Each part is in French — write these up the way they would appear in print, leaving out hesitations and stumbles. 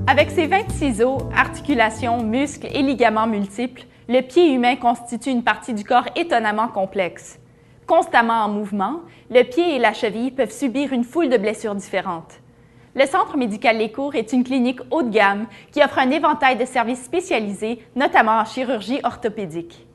Avec ses 26 os, articulations, muscles et ligaments multiples, le pied humain constitue une partie du corps étonnamment complexe. Constamment en mouvement, le pied et la cheville peuvent subir une foule de blessures différentes. Le Centre médical Lescours est une clinique haut de gamme qui offre un éventail de services spécialisés, notamment en chirurgie orthopédique.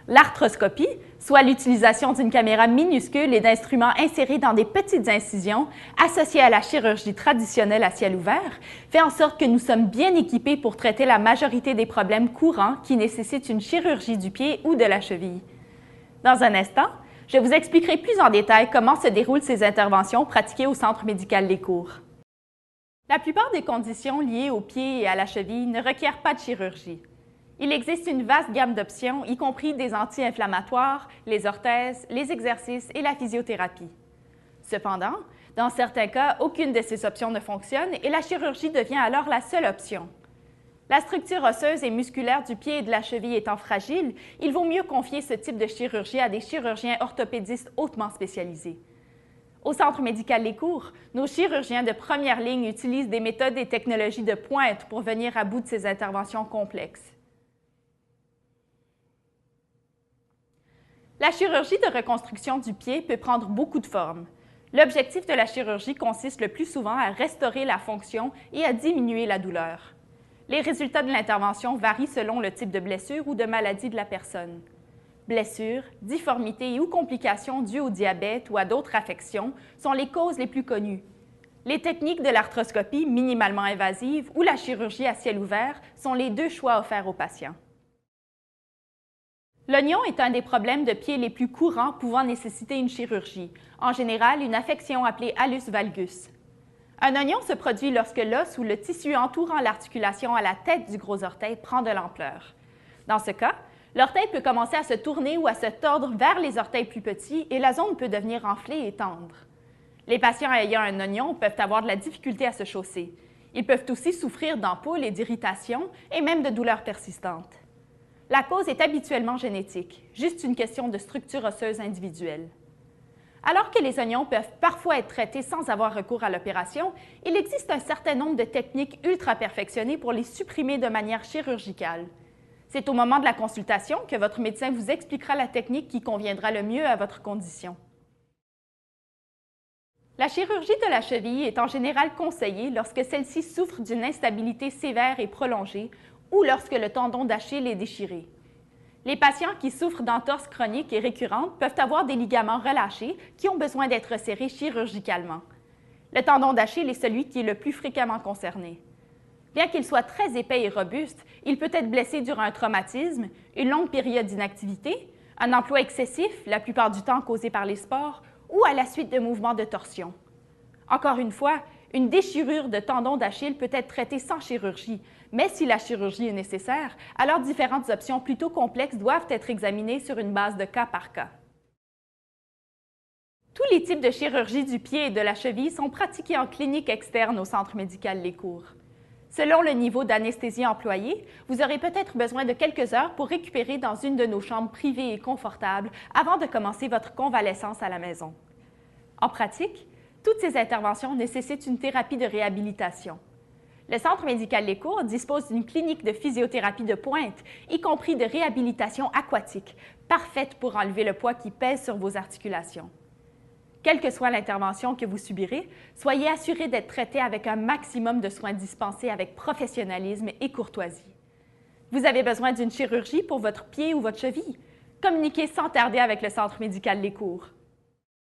L'arthroscopie, soit l'utilisation d'une caméra minuscule et d'instruments insérés dans des petites incisions, associée à la chirurgie traditionnelle à ciel ouvert, fait en sorte que nous sommes bien équipés pour traiter la majorité des problèmes courants qui nécessitent une chirurgie du pied ou de la cheville. Dans un instant, je vous expliquerai plus en détail comment se déroulent ces interventions pratiquées au Centre médical Lescours. La plupart des conditions liées au pied et à la cheville ne requièrent pas de chirurgie. Il existe une vaste gamme d'options, y compris des anti-inflammatoires, les orthèses, les exercices et la physiothérapie. Cependant, dans certains cas, aucune de ces options ne fonctionne et la chirurgie devient alors la seule option. La structure osseuse et musculaire du pied et de la cheville étant fragile, il vaut mieux confier ce type de chirurgie à des chirurgiens orthopédistes hautement spécialisés. Au Centre médical Lescours, nos chirurgiens de première ligne utilisent des méthodes et technologies de pointe pour venir à bout de ces interventions complexes. La chirurgie de reconstruction du pied peut prendre beaucoup de formes. L'objectif de la chirurgie consiste le plus souvent à restaurer la fonction et à diminuer la douleur. Les résultats de l'intervention varient selon le type de blessure ou de maladie de la personne. Blessures, difformités ou complications dues au diabète ou à d'autres affections sont les causes les plus connues. Les techniques de l'arthroscopie minimalement invasive ou la chirurgie à ciel ouvert sont les deux choix offerts aux patients. L'oignon est un des problèmes de pied les plus courants pouvant nécessiter une chirurgie, en général une affection appelée hallux valgus. Un oignon se produit lorsque l'os ou le tissu entourant l'articulation à la tête du gros orteil prend de l'ampleur. Dans ce cas, l'orteil peut commencer à se tourner ou à se tordre vers les orteils plus petits et la zone peut devenir enflée et tendre. Les patients ayant un oignon peuvent avoir de la difficulté à se chausser. Ils peuvent aussi souffrir d'ampoules et d'irritations et même de douleurs persistantes. La cause est habituellement génétique, juste une question de structure osseuse individuelle. Alors que les oignons peuvent parfois être traités sans avoir recours à l'opération, il existe un certain nombre de techniques ultra perfectionnées pour les supprimer de manière chirurgicale. C'est au moment de la consultation que votre médecin vous expliquera la technique qui conviendra le mieux à votre condition. La chirurgie de la cheville est en général conseillée lorsque celle-ci souffre d'une instabilité sévère et prolongée ou lorsque le tendon d'Achille est déchiré. Les patients qui souffrent d'entorses chroniques et récurrentes peuvent avoir des ligaments relâchés qui ont besoin d'être resserrés chirurgicalement. Le tendon d'Achille est celui qui est le plus fréquemment concerné. Bien qu'il soit très épais et robuste, il peut être blessé durant un traumatisme, une longue période d'inactivité, un emploi excessif, la plupart du temps causé par les sports, ou à la suite de mouvements de torsion. Encore une fois, une déchirure de tendon d'Achille peut être traitée sans chirurgie, mais si la chirurgie est nécessaire, alors différentes options plutôt complexes doivent être examinées sur une base de cas par cas. Tous les types de chirurgie du pied et de la cheville sont pratiqués en clinique externe au Centre médical Lescours. Selon le niveau d'anesthésie employé, vous aurez peut-être besoin de quelques heures pour récupérer dans une de nos chambres privées et confortables avant de commencer votre convalescence à la maison. En pratique, toutes ces interventions nécessitent une thérapie de réhabilitation. Le Centre médical Lescours dispose d'une clinique de physiothérapie de pointe, y compris de réhabilitation aquatique, parfaite pour enlever le poids qui pèse sur vos articulations. Quelle que soit l'intervention que vous subirez, soyez assuré d'être traité avec un maximum de soins dispensés avec professionnalisme et courtoisie. Vous avez besoin d'une chirurgie pour votre pied ou votre cheville? Communiquez sans tarder avec le Centre médical Lescours.